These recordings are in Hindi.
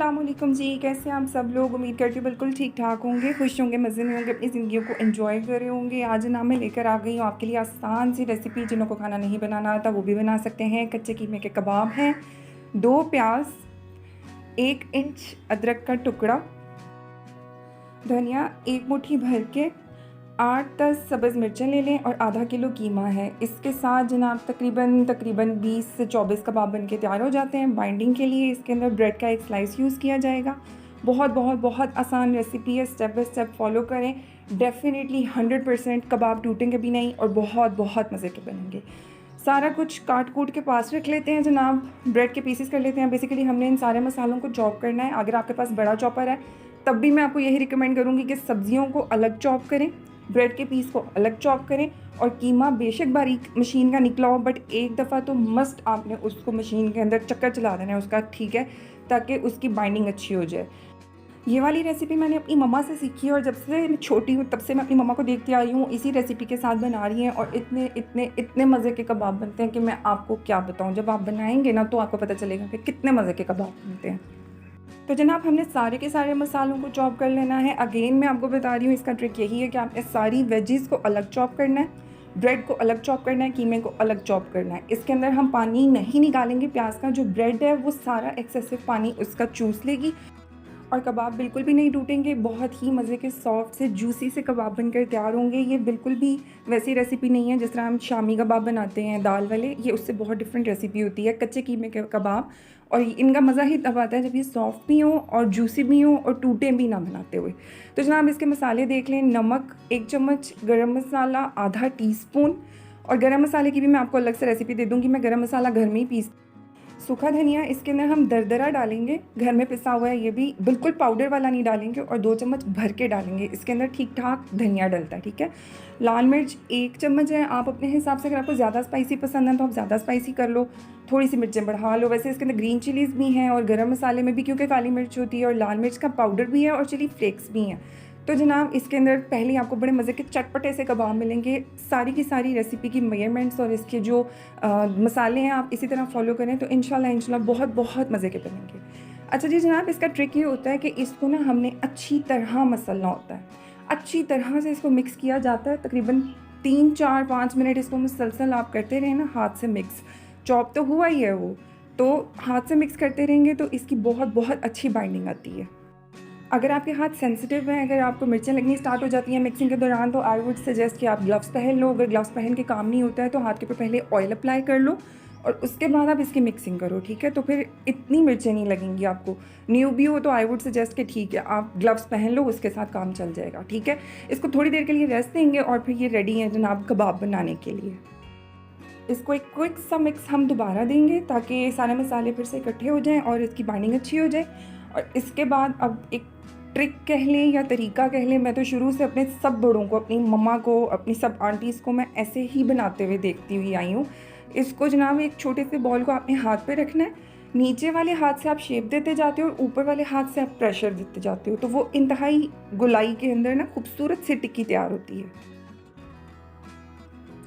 अस्सलामुअलैकुम जी, कैसे हैं आप सब लोग। उम्मीद करती हूँ बिल्कुल ठीक ठाक होंगे, खुश होंगे, मज़े में होंगे, अपनी ज़िंदगी को एंजॉय कर रहे होंगे। आज ना मैं लेकर आ गई हूँ आपके लिए आसान सी रेसिपी। जिन्हों को खाना नहीं बनाना आता वो भी बना सकते हैं। कच्चे कीमे के कबाब हैं, 2 प्याज, 1 इंच अदरक का टुकड़ा, धनिया 1 मुट्ठी भर के, 8-10 सब्ज़ मिर्चें ले लें और आधा किलो कीमा है। इसके साथ जनाब तकरीबन 20 से 24 कबाब बन के तैयार हो जाते हैं। बाइंडिंग के लिए इसके अंदर ब्रेड का एक स्लाइस यूज़ किया जाएगा। बहुत बहुत बहुत आसान रेसिपी है, स्टेप बाय स्टेप फॉलो करें। डेफिनेटली 100% कबाब टूटेंगे भी नहीं और बहुत बहुत मज़े के बनेंगे। सारा कुछ काट कूट के पास रख लेते हैं जनाब। ब्रेड के पीसेस कर लेते हैं। बेसिकली हमने इन सारे मसालों को चॉप करना है। अगर आपके पास बड़ा चॉपर है तब भी मैं आपको यही रिकमेंड करूँगी कि सब्जियों को अलग चॉप करें, ब्रेड के पीस को अलग चॉप करें। और कीमा बेशक बारीक मशीन का निकला हो, बट एक दफ़ा तो मस्ट आपने उसको मशीन के अंदर चक्कर चला देना है उसका, ठीक है, ताकि उसकी बाइंडिंग अच्छी हो जाए। ये वाली रेसिपी मैंने अपनी मम्मा से सीखी है और जब से मैं छोटी हूँ तब से मैं अपनी मम्मा को देखती आई हूँ, इसी रेसिपी के साथ बना रही हैं। और इतने इतने इतने मज़े के कबाब बनते हैं कि मैं आपको क्या बताऊँ। जब आप बनाएंगे ना तो आपको पता चलेगा कि कितने मज़े के कबाब बनते हैं। तो जनाब हमने सारे के सारे मसालों को चॉप कर लेना है। अगेन मैं आपको बता रही हूँ, इसका ट्रिक यही है कि आपने सारी वेजीज़ को अलग चॉप करना है, ब्रेड को अलग चॉप करना है, कीमे को अलग चॉप करना है। इसके अंदर हम पानी नहीं निकालेंगे। प्याज का जो ब्रेड है वो सारा एक्सेसिव पानी उसका चूस लेगी और कबाब बिल्कुल भी नहीं टूटेंगे। बहुत ही मज़े के सॉफ्ट से जूसी से कबाब बनकर तैयार होंगे। ये बिल्कुल भी वैसी रेसिपी नहीं है जिस तरह हम शामी कबाब बनाते हैं दाल वाले। ये उससे बहुत डिफरेंट रेसिपी होती है, कच्चे कीमे के कबाब। और इनका मज़ा ही तब आता है जब ये सॉफ्ट भी हों और जूसी भी हों और टूटे भी ना बनाते हुए। तो जनाब इसके मसाले देख लें। नमक 1 चम्मच, गरम मसाला आधा टीस्पून। और गरम मसाले की भी मैं आपको अलग से रेसिपी दे दूँगी। मैं गरम मसाला घर में ही पीस। सूखा धनिया इसके अंदर हम दरदरा डालेंगे, घर में पिसा हुआ है, ये भी बिल्कुल पाउडर वाला नहीं डालेंगे। और 2 चम्मच भर के डालेंगे। इसके अंदर ठीक ठाक धनिया डलता है, ठीक है। लाल मिर्च 1 चम्मच है। आप अपने हिसाब से, अगर आपको ज़्यादा स्पाइसी पसंद है तो आप ज़्यादा स्पाइसी कर लो, थोड़ी सी मिर्चें बढ़ा लो। वैसे इसके अंदर ग्रीन चिलीज़ भी हैं और गरम मसाले में भी क्योंकि काली मिर्च होती है और लाल मिर्च का पाउडर भी है और चिली फ्लेक्स भी हैं। तो जनाब इसके अंदर पहले आपको बड़े मज़े के चटपटे से कबाब मिलेंगे। सारी की सारी रेसिपी की मेजरमेंट्स और इसके जो मसाले हैं आप इसी तरह फॉलो करें तो इंशाल्लाह बहुत बहुत मज़े के बनेंगे। अच्छा जी जनाब, इसका ट्रिक ये होता है कि इसको ना हमने अच्छी तरह मसलना होता है। अच्छी तरह से इसको मिक्स किया जाता है। तकरीबन 3-4-5 मिनट इसको मुसलसल आप करते रहें ना, हाथ से मिक्स। चॉप तो हुआ ही है वो, तो हाथ से मिक्स करते रहेंगे तो इसकी बहुत बहुत अच्छी बाइंडिंग आती है। अगर आपके हाथ सेंसिटिव हैं, अगर आपको मिर्चें लगनी स्टार्ट हो जाती हैं मिक्सिंग के दौरान, तो आई वुड सजेस्ट कि आप ग्लव्स पहन लो। अगर ग्लव्स पहन के काम नहीं होता है तो हाथ के ऊपर पहले ऑयल अप्लाई कर लो और उसके बाद आप इसकी मिक्सिंग करो, ठीक है। तो फिर इतनी मिर्चें नहीं लगेंगी आपको। न्यू भी हो तो आई वुड सजेस्ट कि ठीक है आप ग्लव्स पहन लो, उसके साथ काम चल जाएगा, ठीक है। इसको थोड़ी देर के लिए रेस्ट देंगे और फिर ये रेडी है जनाब कबाब बनाने के लिए। इसको एक क्विक सा मिक्स हम दोबारा देंगे ताकि सारे मसाले फिर से इकट्ठे हो जाएं और इसकी बाइंडिंग अच्छी हो जाए। और इसके बाद अब एक ट्रिक कह लें या तरीका कह लें, मैं तो शुरू से अपने सब बड़ों को, अपनी मम्मा को, अपनी सब आंटीज़ को मैं ऐसे ही बनाते हुए देखती हुई आई हूँ। इसको जनाब एक छोटे से बॉल को आपने हाथ पे रखना है। नीचे वाले हाथ से आप शेप देते जाते हो और ऊपर वाले हाथ से आप प्रेशर देते जाते हो, तो वो इंतहाई गोलाई के अंदर ना खूबसूरत सी टिक्की तैयार होती है।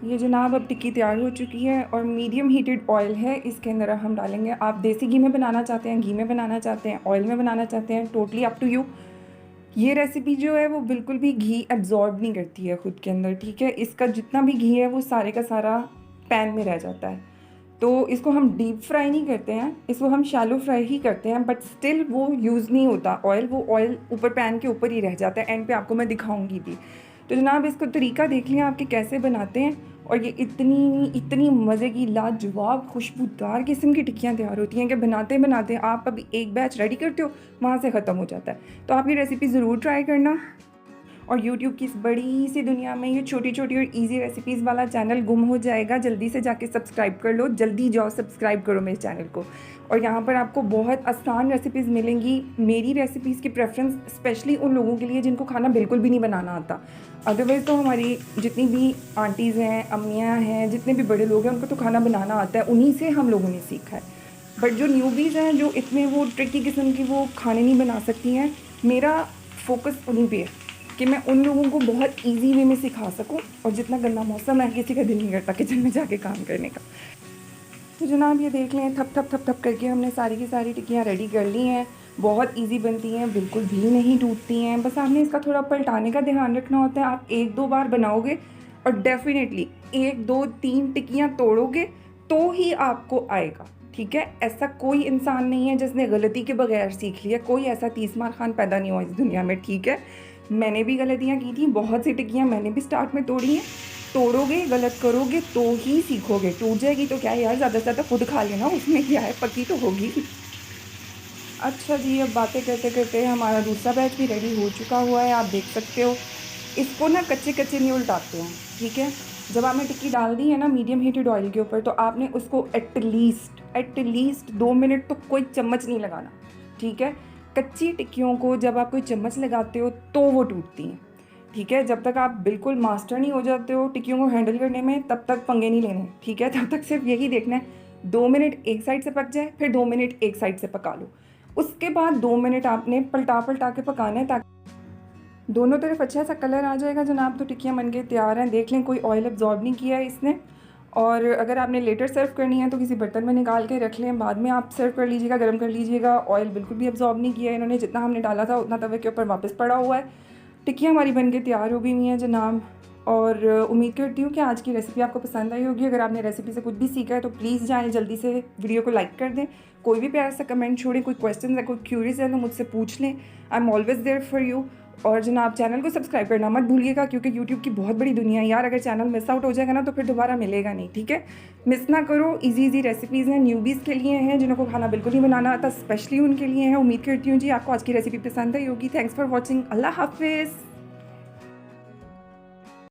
ये जनाब अब टिक्की तैयार हो चुकी है और मीडियम हीटेड ऑयल है, इसके अंदर हम डालेंगे। आप देसी घी में बनाना चाहते हैं, घी में बनाना चाहते हैं, ऑयल में बनाना चाहते हैं, टोटली अप टू यू। ये रेसिपी जो है वो बिल्कुल भी घी एब्जॉर्ब नहीं करती है खुद के अंदर, ठीक है। इसका जितना भी घी है वो सारे का सारा पैन में रह जाता है। तो इसको हम डीप फ्राई नहीं करते हैं, इसको हम शैलो फ्राई ही करते हैं, बट स्टिल वो यूज़ नहीं होता ऑयल, वो ऑयल ऊपर पैन के ऊपर ही रह जाता है। एंड पे आपको मैं दिखाऊंगी भी। तो जनाब इसको तरीका देख लिया आपके कैसे बनाते हैं और ये इतनी इतनी मज़े की लाजवाब खुशबूदार किस्म की टिक्कियाँ तैयार होती हैं कि बनाते बनाते आप अभी एक बैच रेडी करते हो वहाँ से ख़त्म हो जाता है। तो आप ये रेसिपी ज़रूर ट्राई करना। और YouTube की इस बड़ी सी दुनिया में ये छोटी छोटी और इजी रेसिपीज़ वाला चैनल गुम हो जाएगा। जल्दी से जाके सब्सक्राइब कर लो, जल्दी जाओ सब्सक्राइब करो मेरे चैनल को। और यहाँ पर आपको बहुत आसान रेसिपीज़ मिलेंगी। मेरी रेसिपीज़ की प्रेफरेंस स्पेशली उन लोगों के लिए जिनको खाना बिल्कुल भी नहीं बनाना आता। अदरवाइज़ तो हमारी जितनी भी आंटीज़ हैं, अम्मियाँ हैं, जितने भी बड़े लोग हैं उनको तो खाना बनाना आता है, उन्हीं से हम लोगों ने सीखा है। बट जो न्यूबीज़ हैं, जो इतने वो ट्रिकी किस्म की वो खाने नहीं बना सकती हैं, मेरा फोकस उन्हीं पे है कि मैं उन लोगों को बहुत इजी वे में सिखा सकूं। और जितना गंदा मौसम है किसी का दिल नहीं करता किचन में जाके काम करने का। तो जनाब ये देख लें, थप थप थप थप करके हमने सारी की सारी टिक्कियाँ रेडी कर ली हैं। बहुत ईज़ी बनती हैं, बिल्कुल भी नहीं टूटती हैं। बस आपने इसका थोड़ा पलटाने का ध्यान रखना होता है। आप 1-2 बार बनाओगे और डेफ़िनेटली 1, 2, 3 टिक्कियाँ तोड़ोगे तो ही आपको आएगा, ठीक है? ऐसा कोई इंसान नहीं है जिसने गलती के बगैर सीख लिया, कोई ऐसा तीसमार खान पैदा नहीं हुआ इस दुनिया में, ठीक है? मैंने भी गलतियाँ की थी, बहुत सी टिक्कियाँ मैंने भी स्टार्ट में तोड़ी हैं। तोड़ोगे, गलत करोगे तो ही सीखोगे। टूट जाएगी तो क्या है यार, ज़्यादा से ज़्यादा खुद खा लेना, उसमें क्या है, पकी तो होगी। अच्छा जी, अब बातें करते-करते हमारा दूसरा बैच भी रेडी हो चुका हुआ है, आप देख सकते हो। इसको ना कच्चे-कच्चे नहीं उल्टाते हैं, ठीक है? जब आपने टिक्की डाल दी है ना मीडियम हीटेड ऑयल के ऊपर, तो आपने उसको एट लीस्ट 2 मिनट तो कोई चम्मच नहीं लगाना, ठीक है? कच्ची टिक्कियों को जब आप कोई चम्मच लगाते हो तो वो टूटती हैं, ठीक है? जब तक आप बिल्कुल मास्टर नहीं हो जाते हो टिक्कियों को हैंडल करने में, तब तक पंगे नहीं लेने, ठीक है? तब तक सिर्फ यही देखना है 2 मिनट एक साइड से पक जाए, फिर 2 मिनट एक साइड से पका लो। उसके बाद 2 मिनट आपने पलटा-पलटा के पकाना है ताकि दोनों तरफ अच्छा सा कलर आ जाएगा जनाब। तो टिक्कियाँ बन के तैयार हैं, देख लें कोई ऑयल एब्जॉर्ब नहीं किया है इसने। और अगर आपने लेटर सर्व करनी है तो किसी बर्तन में निकाल के रख लें, बाद में आप सर्व कर लीजिएगा, गर्म कर लीजिएगा। ऑयल बिल्कुल भी एब्जॉर्ब नहीं किया है इन्होंने, जितना हमने डाला था उतना तवे के ऊपर वापस पड़ा हुआ है। टिक्कियाँ हमारी बन के तैयार हो गई हुई हैं जनाब। और उम्मीद करती हूँ कि आज की रेसिपी आपको पसंद आई होगी। अगर आपने रेसिपी से कुछ भी सीखा है तो प्लीज़ जाएँ जल्दी से वीडियो को लाइक कर दें, कोई भी प्यारा सा कमेंट छोड़ें, कोई क्वेश्चन है, कोई क्यूरीज है तो मुझसे पूछ लें। I am always there for you. और जनाब चैनल को सब्सक्राइब करना मत भूलिएगा, क्योंकि यूट्यूब की बहुत बड़ी दुनिया है यार। अगर चैनल मिस आउट हो जाएगा ना तो फिर दोबारा मिलेगा नहीं, ठीक है? मिस ना करो, इजी रेसिपीज़ हैं, न्यूबीज़ के लिए हैं, जिनको खाना बिल्कुल नहीं बनाना आता, स्पेशली उनके लिए हैं। उम्मीद करती हूँ जी आपको आज की रेसिपी पसंद आई होगी। Thanks for watching. अल्लाह हाफिज़।